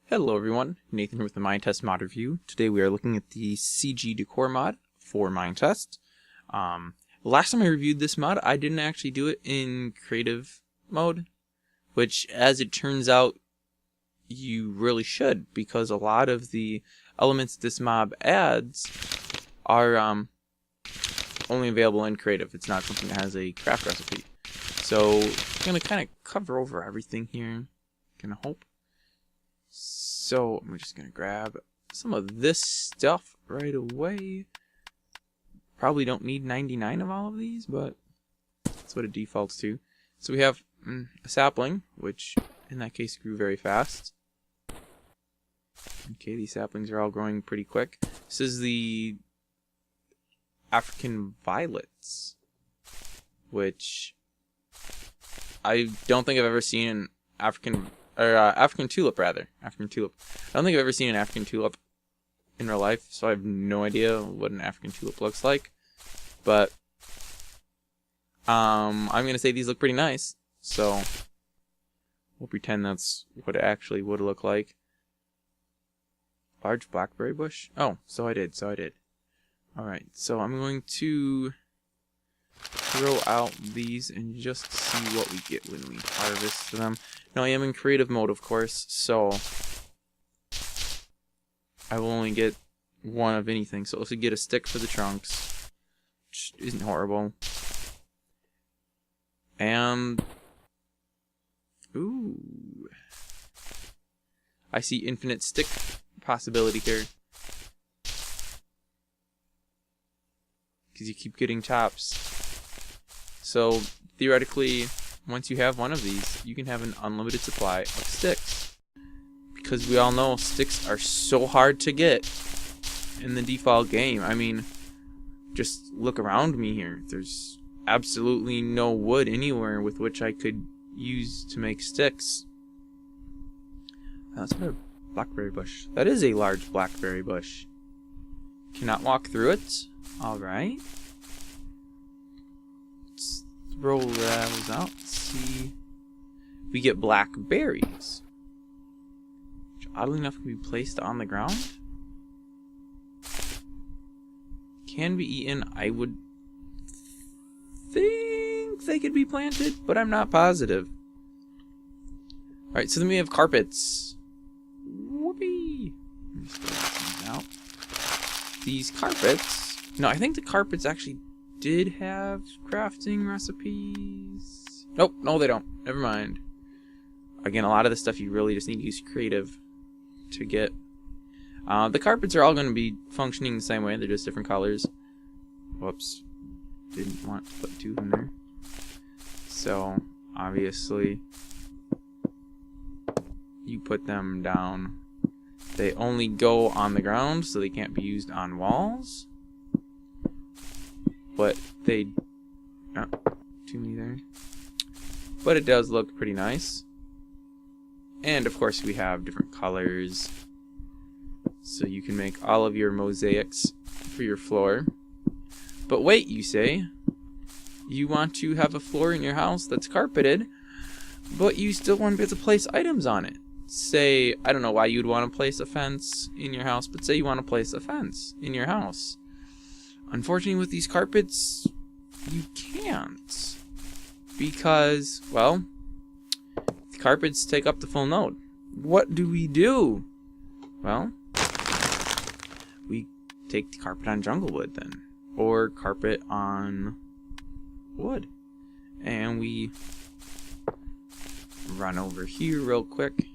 Hello everyone, Nathan here with the Minetest mod review. Today we are looking at the CG Decor mod for Minetest. Last time I reviewed this mod, I didn't actually do it in creative mode, which as it turns out, you really should, because a lot of the elements this mod adds are only available in creative. It's not something that has a craft recipe. So I'm going to kind of cover over everything here, gonna hope. So I'm just going to grab some of this stuff right away. Probably don't need 99 of all of these, but that's what it defaults to. So we have a sapling, which in that case grew very fast. Okay, these saplings are all growing pretty quick. This is the African violets, which I don't think I've ever seen an African tulip, rather. African tulip. I don't think I've ever seen an African tulip in real life, so I have no idea what an African tulip looks like. But I'm gonna say these look pretty nice, so we'll pretend that's what it actually would look like. Large blackberry bush? Oh, so I did. Alright, so I'm going to throw out these and just see what we get when we harvest them. Now I am in creative mode, of course, so I will only get one of anything. So let's get a stick for the trunks, which isn't horrible. And ooh, I see infinite stick possibility here, because you keep getting tops. So theoretically, once you have one of these, you can have an unlimited supply of sticks. Because we all know sticks are so hard to get in the default game. I mean, just look around me here. There's absolutely no wood anywhere with which I could use to make sticks. That's not a blackberry bush. That is a large blackberry bush. Cannot walk through it. Alright. Roll those out. Let's see. We get black berries, which oddly enough can be placed on the ground. Can be eaten. I would think they could be planted, but I'm not positive. Alright, so then we have carpets. Whoopee! Let me throw these out. These carpets. No, I think the carpets actually did have crafting recipes. Nope, no they don't. Never mind. Again, a lot of the stuff you really just need to use creative to get. The carpets are all going to be functioning the same way. They're just different colors. Whoops. Didn't want to put two in there. So, obviously, you put them down. They only go on the ground, so they can't be used on walls. But they... oh, too many there. But it does look pretty nice. And of course we have different colors, so you can make all of your mosaics for your floor. But wait, you say, you want to have a floor in your house that's carpeted, but you still want to be able to place items on it. Say, I don't know why you'd want to place a fence in your house, but say you want to place a fence in your house. Unfortunately, with these carpets, you can't, because, well, the carpets take up the full node. What do we do? Well, we take the carpet on jungle wood then, or carpet on wood, and we run over here real quick,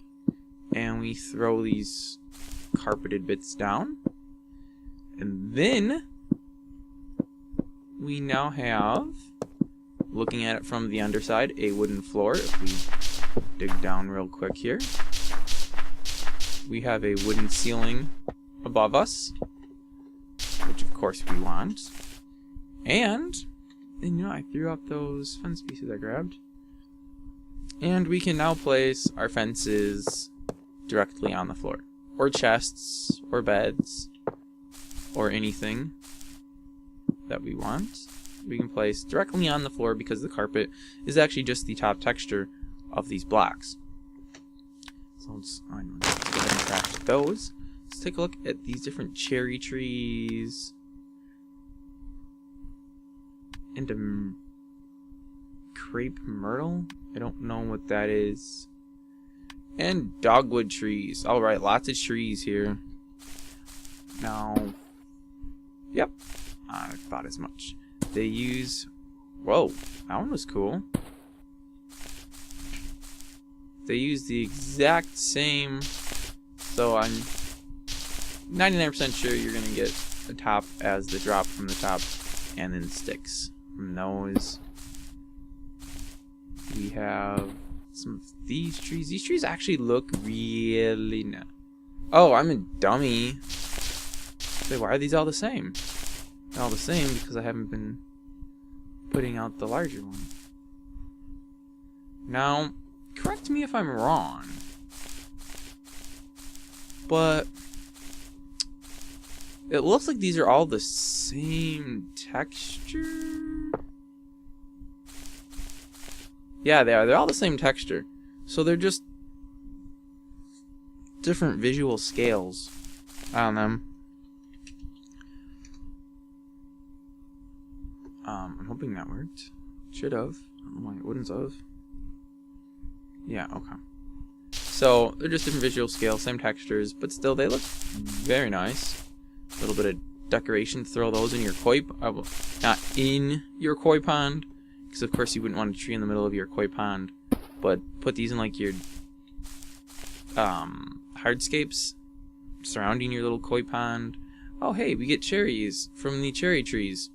and we throw these carpeted bits down, and then we now have, looking at it from the underside, a wooden floor. If we dig down real quick here, we have a wooden ceiling above us, which of course we want. And you know, I threw out those fence pieces I grabbed. And we can now place our fences directly on the floor, or chests, or beds, or anything that we want. We can place directly on the floor because the carpet is actually just the top texture of these blocks. So So let's go ahead and craft those. Let's take a look at these different cherry trees. And crepe myrtle? I don't know what that is. And dogwood trees. Alright, lots of trees here. Now, yep, I thought as much. They use, whoa, that one was cool. They use the exact same, so I'm 99% sure you're going to get the top as the drop from the top, and then sticks from those. We have some of these trees. These trees actually look really nice. Oh, I'm a dummy. Wait, why are these all the same? They're all the same because I haven't been putting out the larger one. Now, correct me if I'm wrong, but it looks like these are all the same texture. Yeah, they are. They're all the same texture. So they're just different visual scales on them. I'm hoping that worked. Should have. I don't know why it wouldn't have. Yeah, okay. So they're just different visual scales, same textures, but still they look very nice. A little bit of decoration. Throw those in your koi, not in your koi pond, because of course you wouldn't want a tree in the middle of your koi pond. But put these in like your hardscapes surrounding your little koi pond. Oh hey, we get cherries from the cherry trees.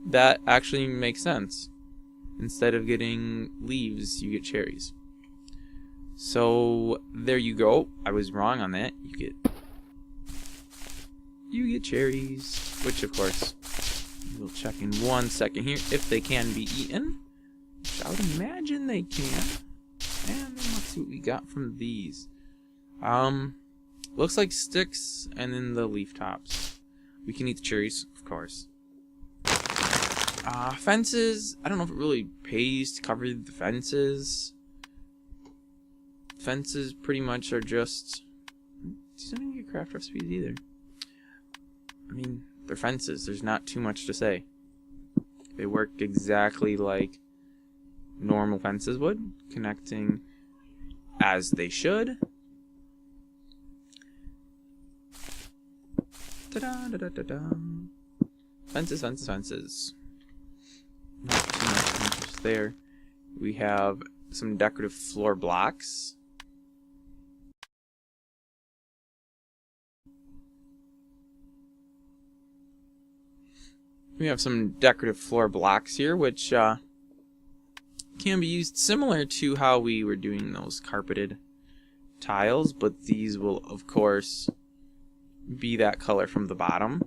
That actually makes sense. Instead of getting leaves, you get cherries. So there you go. I was wrong on that. You get cherries, which of course we'll check in 1 second here if they can be eaten, which I would imagine they can. And then let's see what we got from these. Looks like sticks and then the leaf tops. We can eat the cherries, of course. Fences, I don't know if it really pays to cover the fences. Fences pretty much are just, these don't even get craft recipes either. I mean, they're fences, there's not too much to say. They work exactly like normal fences would, connecting as they should. Ta-da, da-da-da-da. Fences, fences, fences. Not too much interest there. We have some decorative floor blocks. We have some decorative floor blocks here, which can be used similar to how we were doing those carpeted tiles, but these will, of course, be that color from the bottom.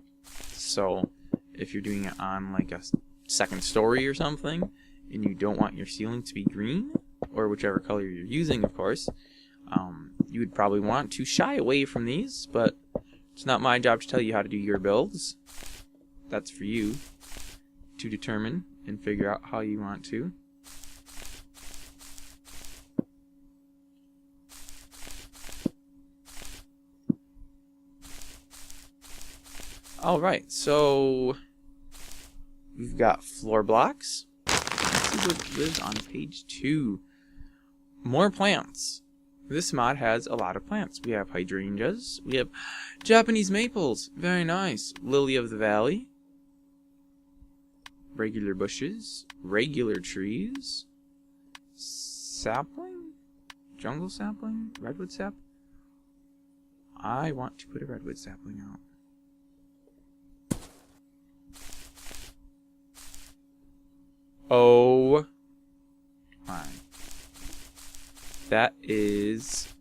So if you're doing it on like a second story or something, and you don't want your ceiling to be green, or whichever color you're using, of course, you would probably want to shy away from these, but it's not my job to tell you how to do your builds. That's for you to determine and figure out how you want to. Alright, so we've got floor blocks. Let's see what lives on page 2. More plants. This mod has a lot of plants. We have hydrangeas. We have Japanese maples. Very nice. Lily of the valley. Regular bushes. Regular trees. Sapling? Jungle sapling? Redwood sap? I want to put a redwood sapling out. Oh my. That is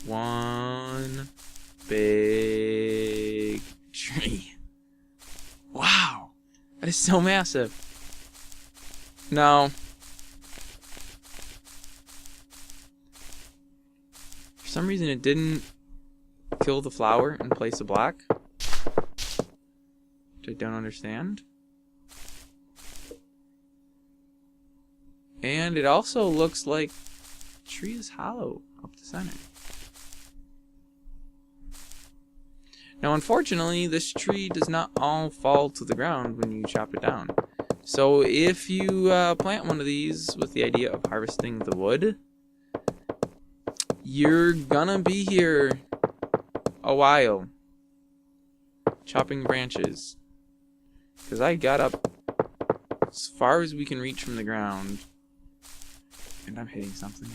one big tree. Wow. That is so massive. Now, for some reason it didn't kill the flower in place of black, which I don't understand. And it also looks like tree is hollow up the center. Now, unfortunately, this tree does not all fall to the ground when you chop it down. So if you plant one of these with the idea of harvesting the wood, you're gonna be here a while chopping branches. Because I got up as far as we can reach from the ground, and I'm hitting something.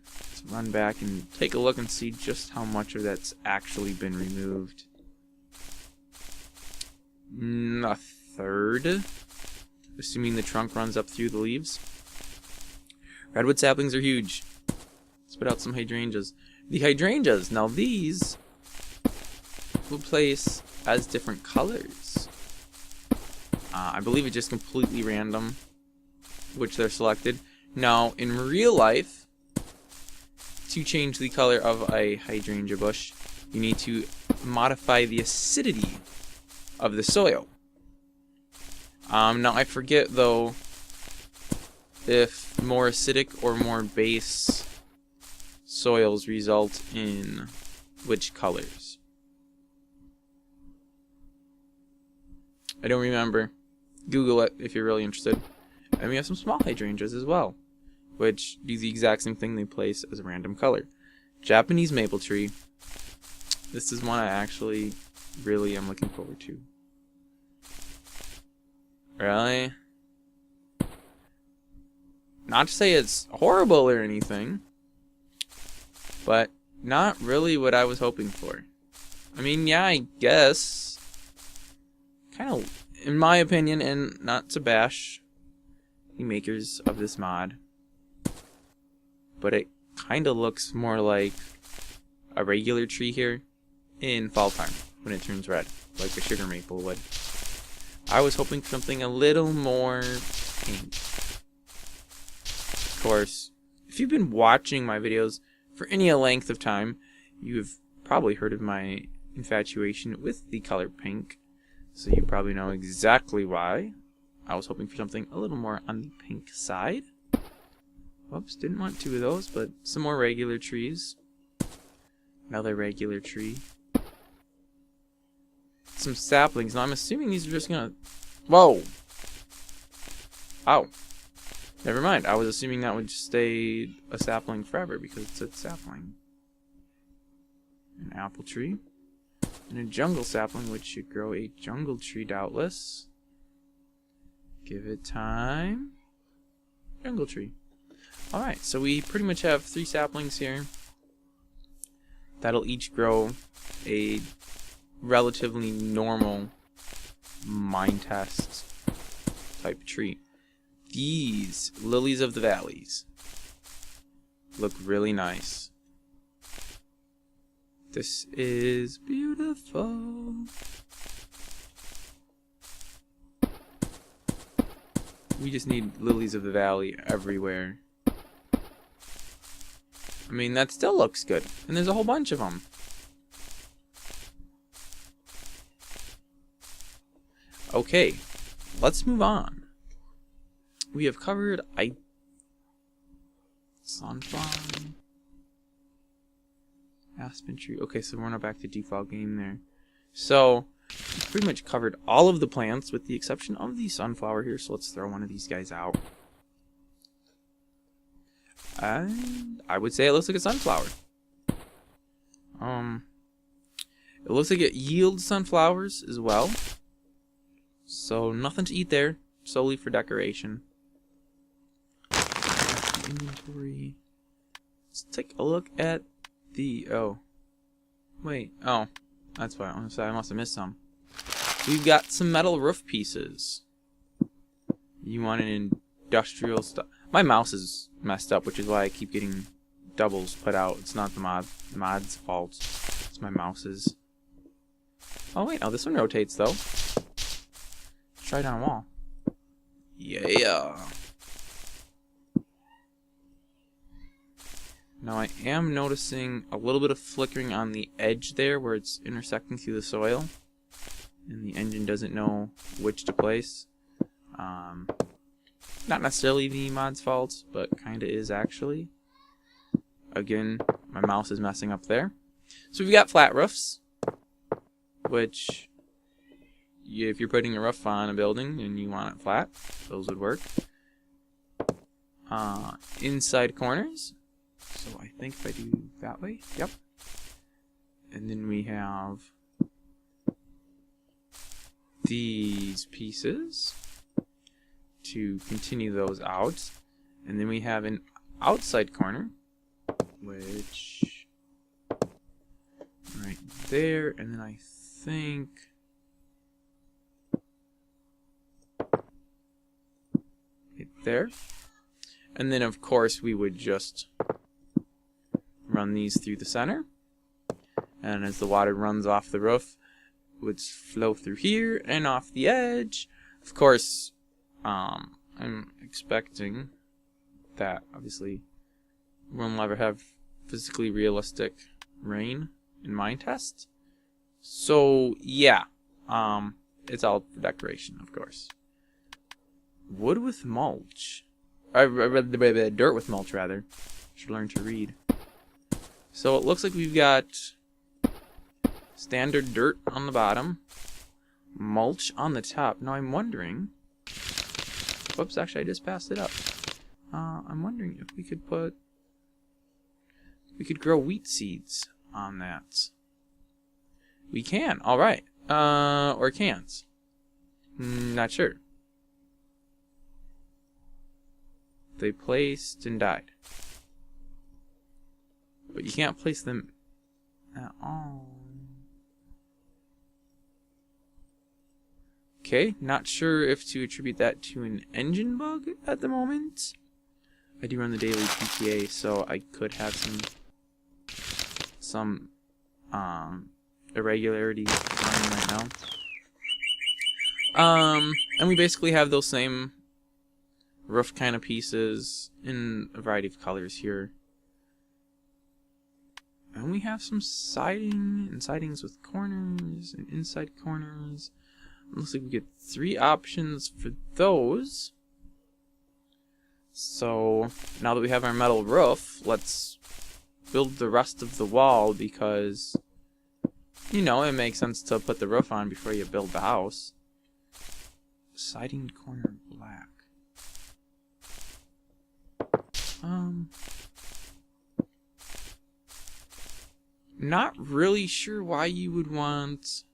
Let's run back and take a look and see just how much of that's actually been removed. A third, assuming the trunk runs up through the leaves. Redwood saplings are huge. Let's put out some hydrangeas. The hydrangeas, now these will place as different colors. I believe it's just completely random which they're selected. Now, in real life, to change the color of a hydrangea bush, you need to modify the acidity of the soil. Now, I forget, though, if more acidic or more base soils result in which colors. I don't remember. Google it if you're really interested. And we have some small hydrangeas as well, which do the exact same thing. They place as a random color. Japanese maple tree. This is one I actually really am looking forward to. Really? Not to say it's horrible or anything, but not really what I was hoping for. I mean, yeah, I guess. Kind of, in my opinion, and not to bash the makers of this mod, but it kind of looks more like a regular tree here in fall time when it turns red, like a sugar maple would. I was hoping for something a little more pink. Of course, if you've been watching my videos for any length of time, you've probably heard of my infatuation with the color pink, so you probably know exactly why. I was hoping for something a little more on the pink side. Whoops, didn't want two of those, but some more regular trees. Another regular tree. Some saplings. Now, I'm assuming these are just gonna... Whoa! Oh. Never mind. I was assuming that would stay a sapling forever because it said sapling. An apple tree. And a jungle sapling, which should grow a jungle tree, doubtless. Give it time. Jungle tree. Alright, so we pretty much have 3 saplings here. That'll each grow a relatively normal Minetest type tree. These lilies of the valleys look really nice. This is beautiful. We just need lilies of the valley everywhere. I mean, that still looks good. And there's a whole bunch of them. Okay, let's move on. We have covered sunflower, aspen tree. Okay, so we're not back to default game there. So we've pretty much covered all of the plants with the exception of the sunflower here. So let's throw one of these guys out. And I would say it looks like a sunflower. It looks like it yields sunflowers as well. So nothing to eat there, solely for decoration. Inventory. Let's take a look at the... Oh. Wait. Oh. That's what I want to say. I must have missed some. We've got some metal roof pieces. You want an industrial stuff. My mouse is messed up, which is why I keep getting doubles put out. It's not the mod's fault. It's my mouse's. Oh wait, no, this one rotates though. Let's try it on a wall. Yeah. Now I am noticing a little bit of flickering on the edge there where it's intersecting through the soil. And the engine doesn't know which to place. Not necessarily the mod's fault, but kinda is actually. Again, my mouse is messing up there. So we've got flat roofs, which if you're putting a roof on a building and you want it flat, those would work. Inside corners. So I think if I do that way, yep. And then we have these pieces to continue those out. And then we have an outside corner, which right there, and then I think right there. And then of course we would just run these through the center. And as the water runs off the roof, it would flow through here and off the edge. Of course, I'm expecting that obviously we'll never have physically realistic rain in Minetest. So yeah, it's all for decoration, of course. Wood with mulch. Dirt with mulch, rather. Should learn to read. So it looks like we've got standard dirt on the bottom, mulch on the top. Now I'm wondering, whoops, actually I just passed it up. I'm wondering if we could grow wheat seeds on that. We can, alright. Or cans. Not sure. They placed and died. But you can't place them at all. Okay, not sure if to attribute that to an engine bug at the moment. I do run the daily PTA, so I could have some irregularities running right now. And we basically have those same roof kind of pieces in a variety of colors here. And we have some siding and sidings with corners and inside corners. Looks like we get 3 options for those. So now that we have our metal roof, let's build the rest of the wall, because you know it makes sense to put the roof on before you build the house. Siding corner black. Not really sure why you would want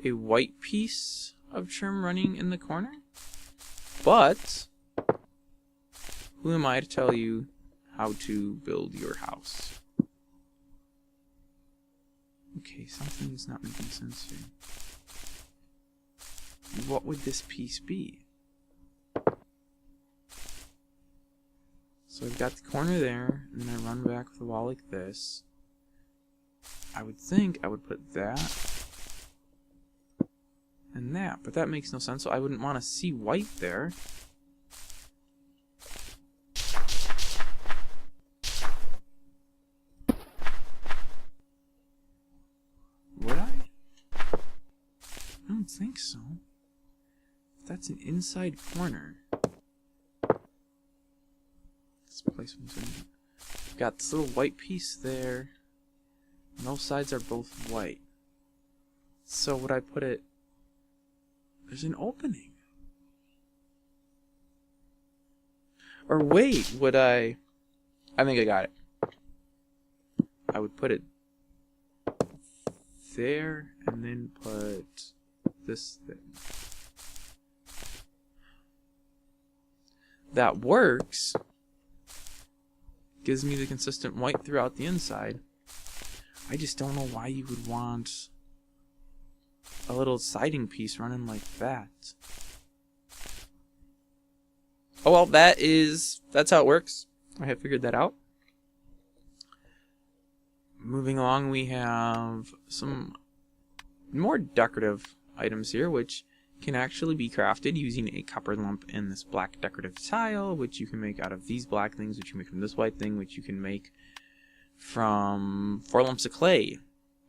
a white piece of trim running in the corner, but who am I to tell you how to build your house? Okay, something's not making sense here. What would this piece be? So I've got the corner there, and then I run back with the wall like this. I would think I would put that and that, but that makes no sense, so I wouldn't want to see white there. Would I? I don't think so. That's an inside corner. Let's place one in. Got this little white piece there. And those sides are both white. So would I put it... There's an opening. Or wait, would I think I got it. I would put it there and then put this thing. That works. Gives me the consistent white throughout the inside. I just don't know why you would want a little siding piece running like that. Oh well, that's how it works. I have figured that out. Moving along, we have some more decorative items here, which can actually be crafted using a copper lump and this black decorative tile, which you can make out of these black things, which you make from this white thing, which you can make from 4 lumps of clay.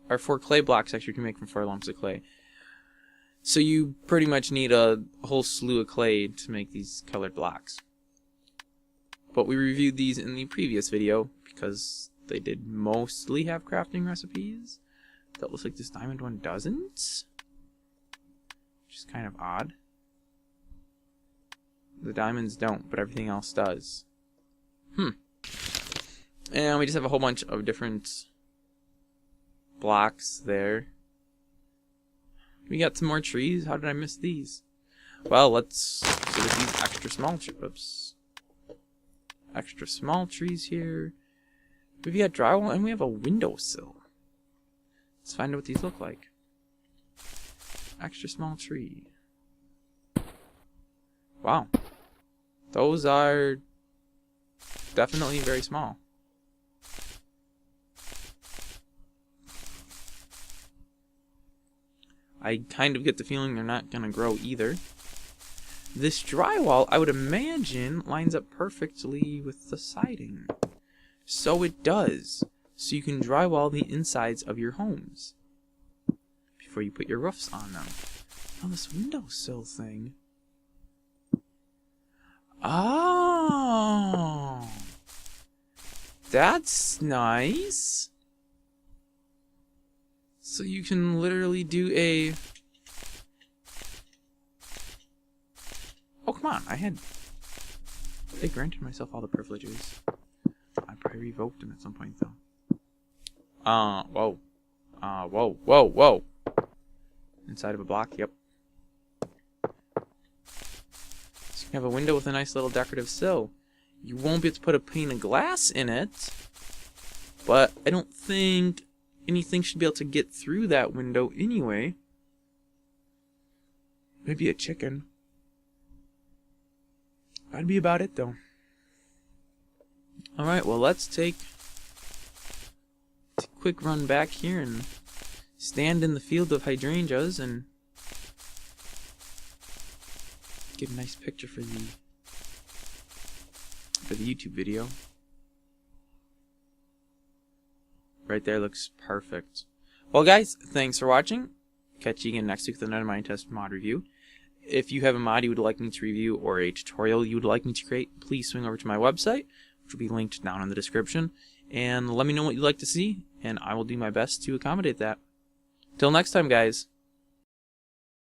Or 4 clay blocks, actually, you can make from 4 lumps of clay. So you pretty much need a whole slew of clay to make these colored blocks. but we reviewed these in the previous video because they did mostly have crafting recipes. That looks like this diamond one doesn't, which is kind of odd. The diamonds don't, but everything else does. And we just have a whole bunch of different blocks there. We got some more trees. How did I miss these? Well, let's so with these extra small trees here. We've got drywall and we have a windowsill. Let's find out what these look like. Extra small tree. Wow. Those are definitely very small. I kind of get the feeling they're not going to grow either. This drywall, I would imagine, lines up perfectly with the siding. So it does. So you can drywall the insides of your homes before you put your roofs on them. Oh, this windowsill thing. Oh, that's nice. So you can literally do a... Oh, come on. I granted myself all the privileges. I probably revoked them at some point, though. Whoa. Whoa. Inside of a block, yep. So you can have a window with a nice little decorative sill. You won't be able to put a pane of glass in it, but I don't think anything should be able to get through that window anyway. Maybe a chicken. That'd be about it, though. Alright, well, let's take a quick run back here and stand in the field of hydrangeas and get a nice picture for the YouTube video. Right there looks perfect. Well, guys, thanks for watching. Catch you again next week with another Minetest mod review. If you have a mod you would like me to review or a tutorial you would like me to create, please swing over to my website, which will be linked down in the description, and let me know what you'd like to see, and I will do my best to accommodate that. Till next time, guys.